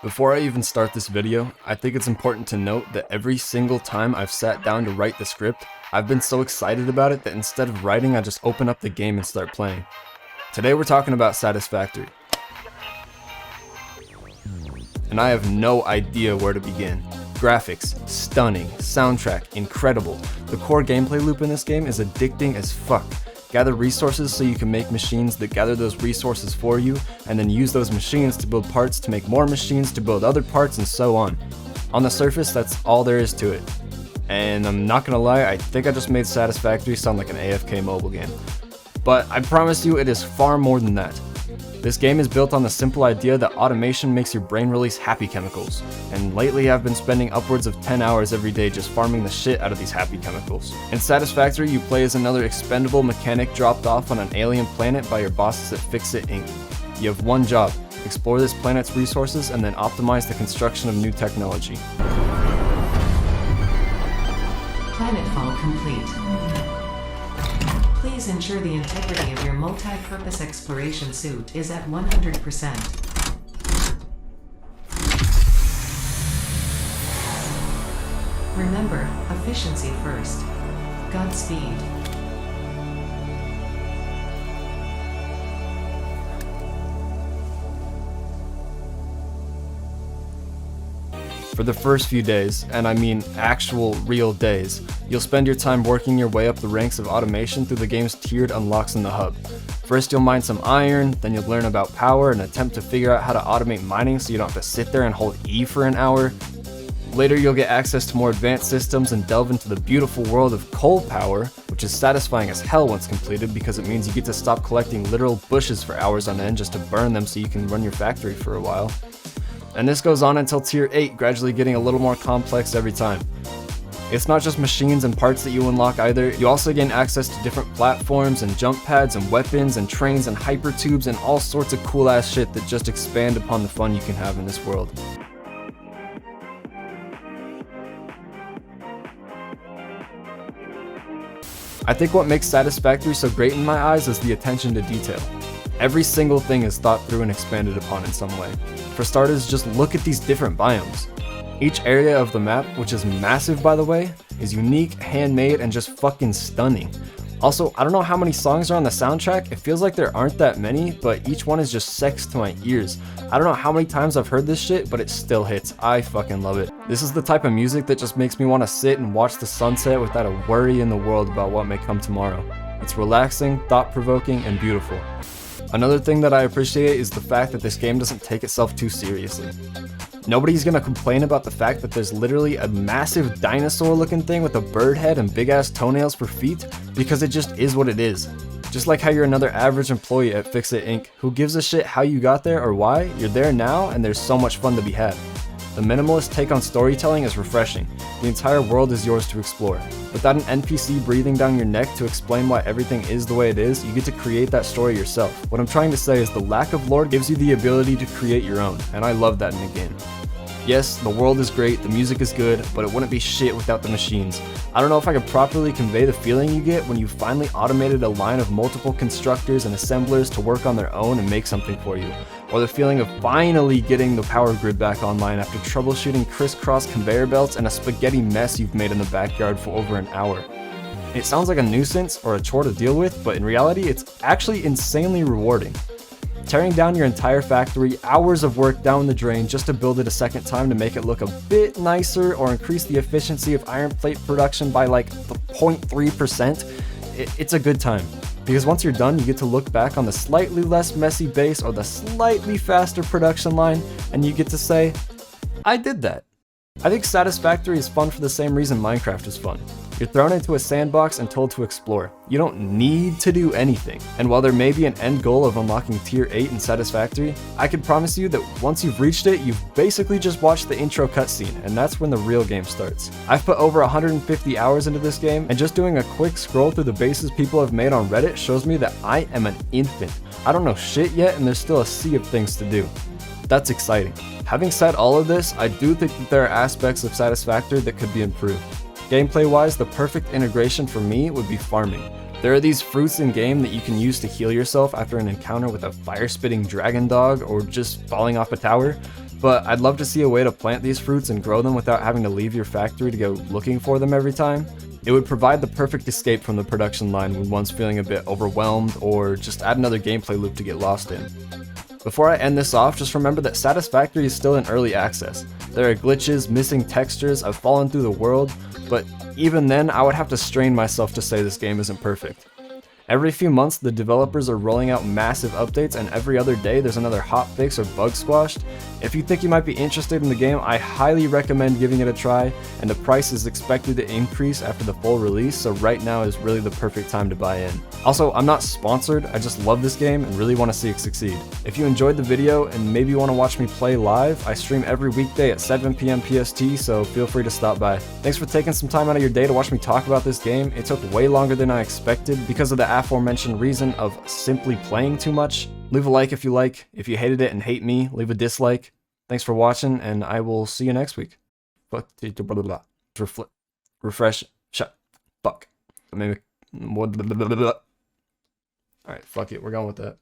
Before I even start this video, I think it's important to note that every single time I've sat down to write the script, I've been so excited about it that instead of writing, I just open up the game and start playing. Today we're talking about Satisfactory. And I have no idea where to begin. Graphics, stunning, soundtrack, incredible. The core gameplay loop in this game is addicting as fuck. Gather resources so you can make machines that gather those resources for you, and then use those machines to build parts to make more machines to build other parts, and so on. On the surface, that's all there is to it. And I'm not gonna lie, I think I just made Satisfactory sound like an AFK mobile game. But I promise you it is far more than that. This game is built on the simple idea that automation makes your brain release happy chemicals, and lately I've been spending upwards of 10 hours every day just farming the shit out of these happy chemicals. In Satisfactory, you play as another expendable mechanic dropped off on an alien planet by your bosses at Fix-It Inc. You have one job: explore this planet's resources and then optimize the construction of new technology. Planetfall complete. Please ensure the integrity of your multi-purpose exploration suit is at 100%. Remember, efficiency first. Godspeed. For the first few days, and I mean actual real days, you'll spend your time working your way up the ranks of automation through the game's tiered unlocks in the hub. First you'll mine some iron, then you'll learn about power and attempt to figure out how to automate mining so you don't have to sit there and hold E for an hour. Later you'll get access to more advanced systems and delve into the beautiful world of coal power, which is satisfying as hell once completed because it means you get to stop collecting literal bushes for hours on end just to burn them so you can run your factory for a while. And this goes on until tier 8, gradually getting a little more complex every time. It's not just machines and parts that you unlock either, you also gain access to different platforms and jump pads and weapons and trains and hypertubes and all sorts of cool ass shit that just expand upon the fun you can have in this world. I think what makes Satisfactory so great in my eyes is the attention to detail. Every single thing is thought through and expanded upon in some way. For starters, just look at these different biomes. Each area of the map, which is massive by the way, is unique, handmade, and just fucking stunning. Also, I don't know how many songs are on the soundtrack, it feels like there aren't that many, but each one is just sex to my ears. I don't know how many times I've heard this shit, but it still hits. I fucking love it. This is the type of music that just makes me want to sit and watch the sunset without a worry in the world about what may come tomorrow. It's relaxing, thought-provoking, and beautiful. Another thing that I appreciate is the fact that this game doesn't take itself too seriously. Nobody's gonna complain about the fact that there's literally a massive dinosaur looking thing with a bird head and big ass toenails for feet, because it just is what it is. Just like how you're another average employee at Fix-It Inc. Who gives a shit how you got there or why, you're there now and there's so much fun to be had. The minimalist take on storytelling is refreshing. The entire world is yours to explore. Without an NPC breathing down your neck to explain why everything is the way it is, you get to create that story yourself. What I'm trying to say is the lack of lore gives you the ability to create your own, and I love that in a game. Yes, the world is great, the music is good, but it wouldn't be shit without the machines. I don't know if I could properly convey the feeling you get when you finally automated a line of multiple constructors and assemblers to work on their own and make something for you. Or the feeling of finally getting the power grid back online after troubleshooting crisscross conveyor belts and a spaghetti mess you've made in the backyard for over an hour. It sounds like a nuisance or a chore to deal with, but in reality it's actually insanely rewarding. Tearing down your entire factory, hours of work down the drain just to build it a second time to make it look a bit nicer or increase the efficiency of iron plate production by like 0.3%, it's a good time. Because once you're done, you get to look back on the slightly less messy base or the slightly faster production line, and you get to say, I did that. I think Satisfactory is fun for the same reason Minecraft is fun. You're thrown into a sandbox and told to explore. You don't need to do anything. And while there may be an end goal of unlocking tier 8 in Satisfactory, I can promise you that once you've reached it, you've basically just watched the intro cutscene, and that's when the real game starts. I've put over 150 hours into this game, and just doing a quick scroll through the bases people have made on Reddit shows me that I am an infant. I don't know shit yet, and there's still a sea of things to do. That's exciting. Having said all of this, I do think that there are aspects of Satisfactory that could be improved. Gameplay wise, the perfect integration for me would be farming. There are these fruits in game that you can use to heal yourself after an encounter with a fire-spitting dragon dog or just falling off a tower. but I'd love to see a way to plant these fruits and grow them without having to leave your factory to go looking for them every time. It would provide the perfect escape from the production line when one's feeling a bit overwhelmed, or just add another gameplay loop to get lost in. Before I end this off, just remember that Satisfactory is still in early access. There are glitches, missing textures, I've fallen through the world, but even then I would have to strain myself to say this game isn't perfect. Every few months, the developers are rolling out massive updates, and every other day there's another hotfix or bug squashed. If you think you might be interested in the game, I highly recommend giving it a try, and the price is expected to increase after the full release, so right now is really the perfect time to buy in. Also, I'm not sponsored, I just love this game and really want to see it succeed. If you enjoyed the video and maybe want to watch me play live, I stream every weekday at 7 PM PST, so feel free to stop by. Thanks for taking some time out of your day to watch me talk about this game. It took way longer than I expected because of the aforementioned reason of simply playing too much. Leave a like if you like. If you hated it and hate me, leave a dislike. Thanks for watching, and I will see you next week. Fuck. Refresh. Shut. Fuck. Maybe. Alright, fuck it. We're going with that.